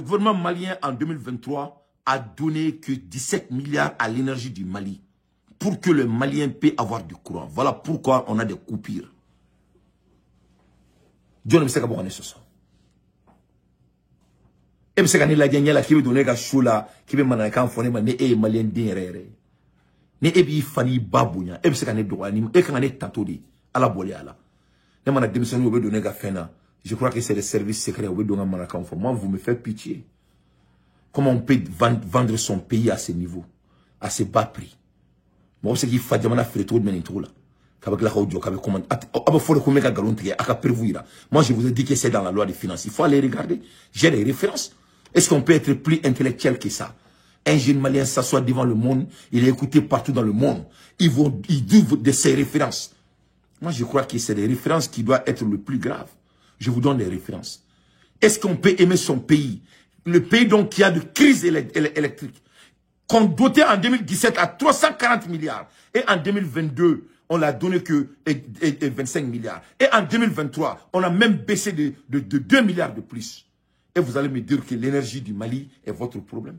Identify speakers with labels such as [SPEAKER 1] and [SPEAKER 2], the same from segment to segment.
[SPEAKER 1] gouvernement malien en 2023 a donné que 17 milliards à l'énergie du Mali pour que le Malien puisse avoir du courant. Voilà pourquoi on a des coupures. Dieu ne sait pas ce ça. Et puis c'est quand il a gagné la qui veut donner la choula qui veut m'en faire fonner mais ne Malien d'erreur. Ne ebi fani babounya. Et puis c'est quand il doit ni et quand il tantôt dit à la bolia là. Ne m'en a démissionné au veut donner la fena. Je crois que c'est le service secret au veut donner m'en faire fonner. Moi vous me faites pitié. Comment on peut vendre son pays à ce niveau, à ce bas prix? Moi c'est qu'il faut dire faire tout de même tout là. Moi je vous ai dit que c'est dans la loi des finances. Il faut aller regarder. J'ai les références. Est-ce qu'on peut être plus intellectuel que ça? Un jeune malien s'assoit devant le monde. Il est écouté partout dans le monde. Il dit de ses références. Moi je crois que c'est les références qui doivent être le plus grave. Je vous donne les références. Est-ce qu'on peut aimer son pays? Le pays donc qui a de crise électrique. Qu'on dotait en 2017 à 340 milliards. Et en 2022, on l'a donné que 25 milliards. Et en 2023, on a même baissé de 2 milliards de plus. Et vous allez me dire que l'énergie du Mali est votre problème?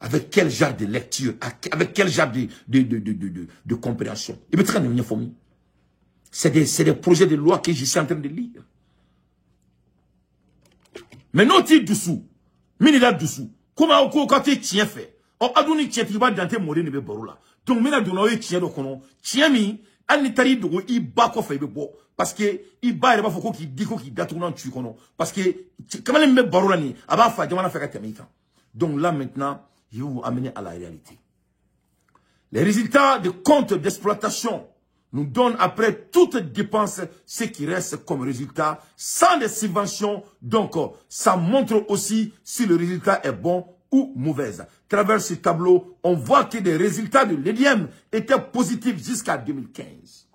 [SPEAKER 1] Avec quel genre de lecture? Avec quel genre de compréhension? C'est des projets de loi que je suis en train de lire. Mais non, tu dessous. Minida dessous. Comment quand tu tiens fait? On a donné tiens, tu vas dans tes mots de baroula. Donc, mina donné tiens de kono. Tiens mi, anitari dogo i ba ko fe bo. Parce que i ba reba foko ki diko ki datouna tu kono. Parce que comment les me baroula ni aba fa jamana fa katamika. Donc là maintenant, je vais vous amener à la réalité. Les résultats des comptes d'exploitation nous donnent après toute dépense ce qui reste comme résultat sans des subventions. Donc, ça montre aussi si le résultat est bon ou mauvais. À travers ce tableau, on voit que les résultats de l'EDM étaient positifs jusqu'à 2015.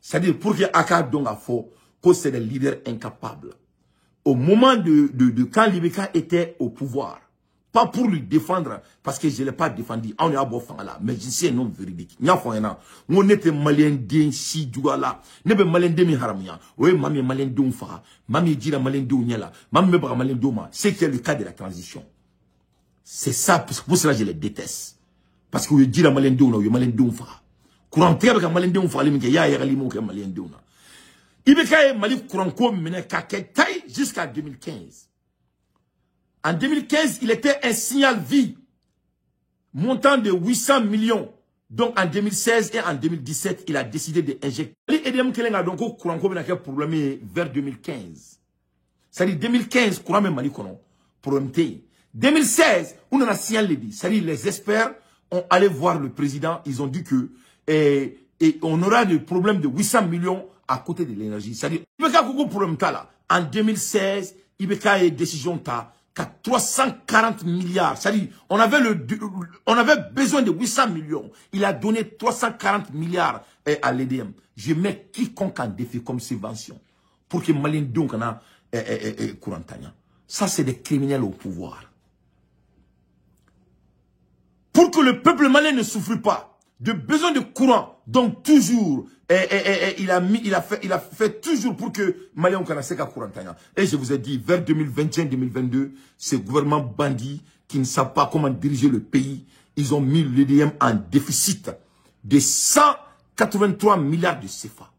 [SPEAKER 1] C'est-à-dire, pour que Akar Donga faux, que c'est des leaders incapables. Au moment de quand l'Ibeka était au pouvoir, pas pour lui défendre, parce que je ne l'ai pas défendu. On est à beau là, mais je sais un nom véridique. On était malien d'un si là. Nebe malien de mi haramia. Oui, mami malien d'un fa. Mami dira malien d'un nyala. Mami mebra malien d'oma. C'est qui est le cas de la transition. C'est ça, pour cela je les déteste. Parce que vous dites la malien d'un, vous malien d'un fa. Courant terre avec malien d'un fa, il y a un limo qui est malien d'un. Ibeka est mali courant comme mené kaketaï jusqu'à 2015. En 2015, il était un signal vie, montant de 800 millions. Donc en 2016 et en 2017, il a décidé d'injecter. l'EDM qui a donc courant comme un problème vers 2015. C'est-à-dire 2015, courant même mali kono, problème. 2016, on a un signal dit. C'est-à-dire les experts ont allé voir le président, ils ont dit que on aura le problème de 800 millions à côté de l'énergie. C'est-à-dire, il y a un problème là. En 2016, il y a une décision ta. 340 milliards. C'est-à-dire, on avait besoin de 800 millions. Il a donné 340 milliards à l'EDM. Je mets quiconque en défi comme subvention. Pour que Malien donc en a courantagna. Ça, c'est des criminels au pouvoir. Pour que le peuple malien ne souffre pas de besoin de courant, donc toujours, il a fait toujours pour que Malien connaisse qu'à courantagna. Et je vous ai dit, vers 2021-2022, ce gouvernement bandit qui ne savent pas comment diriger le pays, ils ont mis l'EDM en déficit de 183 milliards de CFA.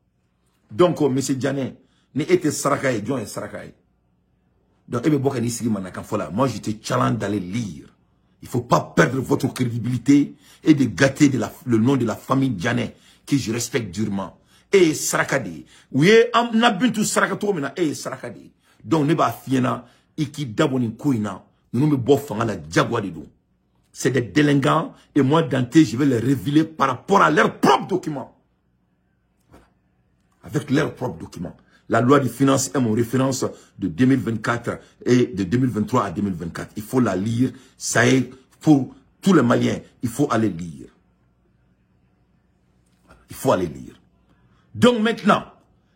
[SPEAKER 1] Donc, M. Diané, ne était Sarakaye, John et Sarakaye. Donc, moi, je te challenge d'aller lire. Il ne faut pas perdre votre crédibilité et de gâter le nom de la famille Diané, que je respecte durement. Et Sarakade. Oui, on a bien tout Sarakato, mais et Sarakade. Donc, ne va fiena, et qui d'abonner kouina, nous me boffons à la diagua de nous. C'est des délinquants, et moi, Dante, je vais les révéler par rapport à leurs propres documents. Voilà. Avec leurs propres documents. La loi des finances est mon référence de 2024 et de 2023 à 2024. Il faut la lire. Ça est pour tous les Maliens. Il faut aller lire. Il faut aller lire. Donc maintenant,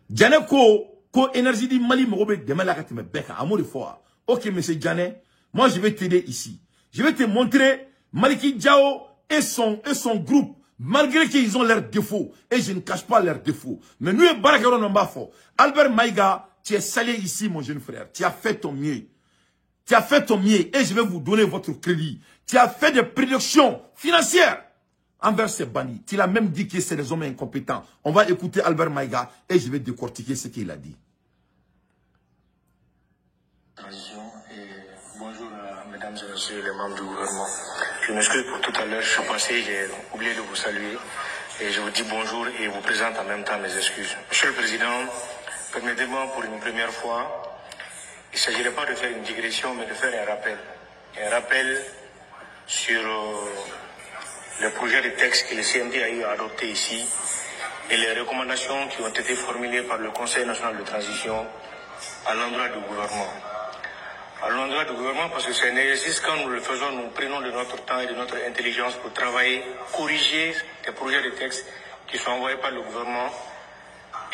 [SPEAKER 1] Diané ko énergie du Mali me demain la me beka amour de foi. Ok monsieur Diané, moi je vais t'aider ici. Je vais te montrer Maliki Diao et son groupe. Malgré qu'ils ont leurs défauts, et je ne cache pas leurs défauts. Mais nous, Albert Maïga, tu es salé ici, mon jeune frère. Tu as fait ton mieux. tu as fait ton mieux et je vais vous donner votre crédit. Tu as fait des prédictions financières envers ces bandits. Tu l'as même dit que c'est des hommes incompétents. On va écouter Albert Maïga et je vais décortiquer ce qu'il a dit.
[SPEAKER 2] Bonjour mesdames et messieurs les membres du gouvernement. Je m'excuse pour tout à l'heure, je suis passé, j'ai oublié de vous saluer. Et je vous dis bonjour et vous présente en même temps mes excuses. Monsieur le Président, permettez-moi pour une première fois, il ne s'agirait pas de faire une digression, mais de faire un rappel. Un rappel sur le projet de texte que le CND a eu à adopter ici et les recommandations qui ont été formulées par le Conseil national de transition à l'endroit du gouvernement. À l'endroit du gouvernement, parce que c'est un exercice, quand nous le faisons, nous prenons de notre temps et de notre intelligence pour travailler, corriger des projets de texte qui sont envoyés par le gouvernement.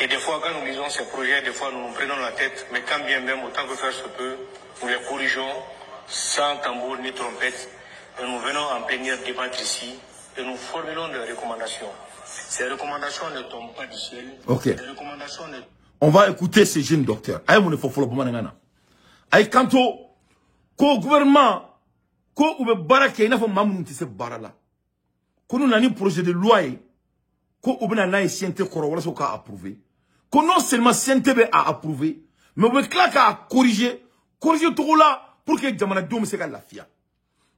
[SPEAKER 2] Et des fois, quand nous lisons ces projets, des fois, nous nous prenons la tête, mais quand bien même, autant que faire se peut, nous les corrigeons sans tambour ni trompette. Et nous venons en plénière débattre ici et nous formulons des recommandations. Ces recommandations ne tombent pas du ciel.
[SPEAKER 1] Ok.
[SPEAKER 2] Ces recommandations ne...
[SPEAKER 1] On va écouter ces jeunes docteurs. Aïe, mon effort, ayi kanto ko gouvernement ko ube barake ina fo mamun ti se barala ko nous nani projet de loi ko ube na nay siente koro wala so ka approuver ko non seulement siente be a approuver mais ube klaka a corriger tout là pour que jamana dom se ka lafia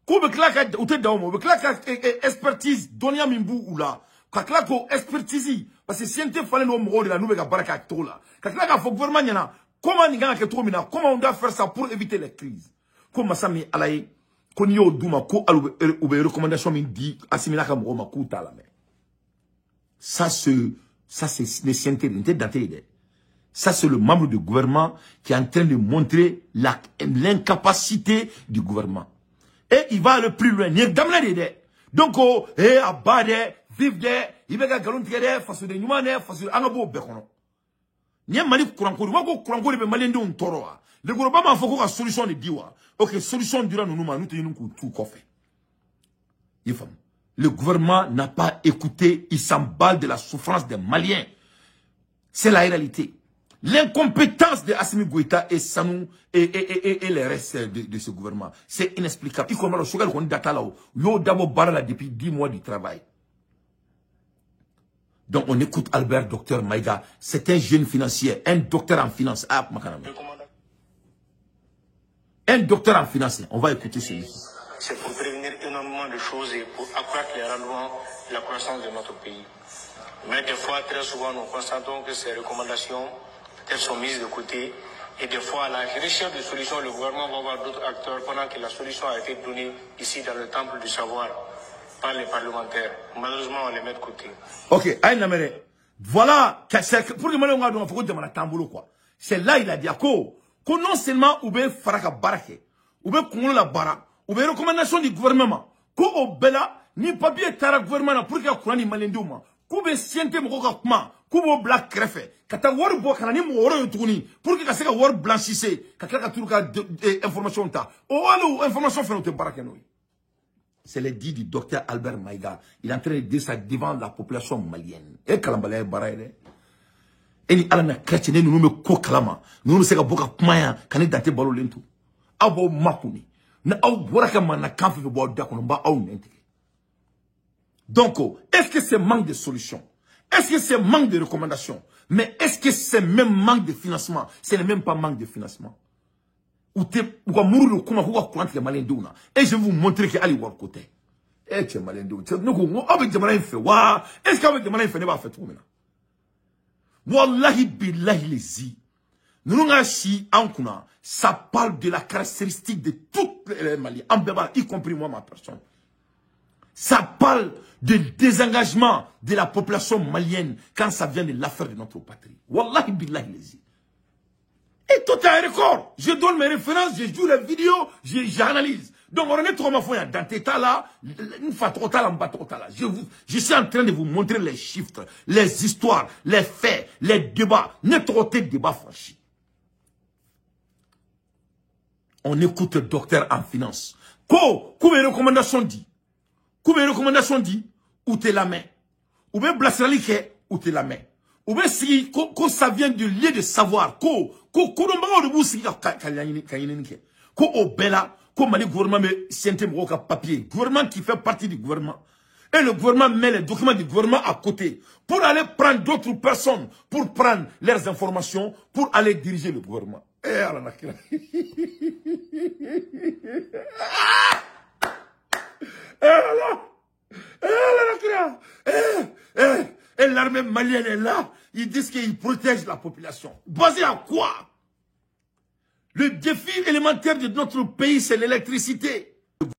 [SPEAKER 1] ko ube klaka ute dawo ube klaka expertise donia mimbu ula ka klako expertise parce que siente fallait no mo de la nouvelle ka baraka tout là ka klaka fo gouvernement nyana. Comment on doit faire ça pour éviter les crises? Comment ça me alaye? Qu'on y a douma ko alube recommandation me dit assimila ka mo ma kuta la mais. Ça c'est les sincérités. Ça c'est le membre du gouvernement qui est en train de montrer l'incapacité du gouvernement. Et il va aller plus loin. Donc abade vive de ibega galon tigere façon de nyumane façon angabo bekono. Ni mali kurankori wako kurankori be malende on toroa le gouvernement m'a fait ko solution de diwa OK solution dura nous ma nous te nous tout kofe yefam le gouvernement n'a pas écouté, il s'emballe de la souffrance des Maliens. C'est la réalité. L'incompétence de Assimi Goïta et Sanou et les restes de ce gouvernement, c'est inexplicable. Il commence à choquer le data là yo d'abord barra depuis 10 mois du travail. Donc on écoute Albert Docteur Maïga, c'est un jeune financier, un docteur en finance. Un docteur en finance, on va écouter celui-ci.
[SPEAKER 2] C'est pour prévenir énormément de choses et pour accroître les rendements de la croissance de notre pays. Mais des fois, très souvent, nous constatons que ces recommandations peut-être sont mises de côté. Et des fois, à la recherche de solutions, le gouvernement va voir d'autres acteurs pendant que la solution a été donnée ici dans le temple du savoir par les parlementaires. Malheureusement, on les met de côté.
[SPEAKER 1] Ok, voilà, pour que c'est là il a dit que non seulement ou bien faraka barake, ou bien qu'on la bara, ou bien recommandation du gouvernement, ko au bela ni papier tara gouvernement pour que qu'on ni malenduma, ko be siente mo ko kuma, ko bo black crefe, kata wor bo kana ni mo woro yotuni, pour que ka wor blanchissé, ka turu ka information ta. O alu information fait no te barake no. C'est le dit du docteur Albert Maïga. Il est en train de dire ça devant la population malienne. Et kalambala e baraide. Et ni alana chrétien nous me ko kalama. Nous se ka boka kumaya kani date balo lentu. Abo makuni. Na au boraka mana kanfi bo dakono ba au nente. Donc est-ce que c'est manque de solution? Est-ce que c'est manque de recommandations? Mais est-ce que c'est même manque de financement? Ce n'est même pas manque de financement. Et je vais vous montrer que Ali war côté. Eh tu malendo. Est-ce qu'avec des malins fait ne va faire tout maintenant? Wallahi billahi lezi. Nous si ankuna, ça parle de la caractéristique de toutes les Maliens, en bébé, y compris moi ma personne. Ça parle du désengagement de la population malienne quand ça vient de l'affaire de notre patrie. Wallahi billahi lezi. Et tout est un record. Je donne mes références, je joue les vidéos, j'analyse. Donc, on est trop ma foi dans cet état-là, une fois trop tard, en bas trop tard. Je suis en train de vous montrer les chiffres, les histoires, les faits, les débats. N'est trop de débats franchis. On écoute le docteur en finance. Combien de recommandations dit? Combien de recommandations dit? Où t'es la main? Ou bien blasralike, où t'es la main? Ou bien si, ça vient du lieu de savoir, Ko au bella, ko Mali gouvernement me siente mo ka papier. Gouvernement qui fait partie du gouvernement. Et le gouvernement met les documents du gouvernement à côté pour aller prendre d'autres personnes, pour prendre leurs informations, pour aller diriger le gouvernement. Eh, Allah nakira. Et l'armée malienne est là. Ils disent qu'ils protègent la population. Basé à quoi? Le défi élémentaire de notre pays, c'est l'électricité.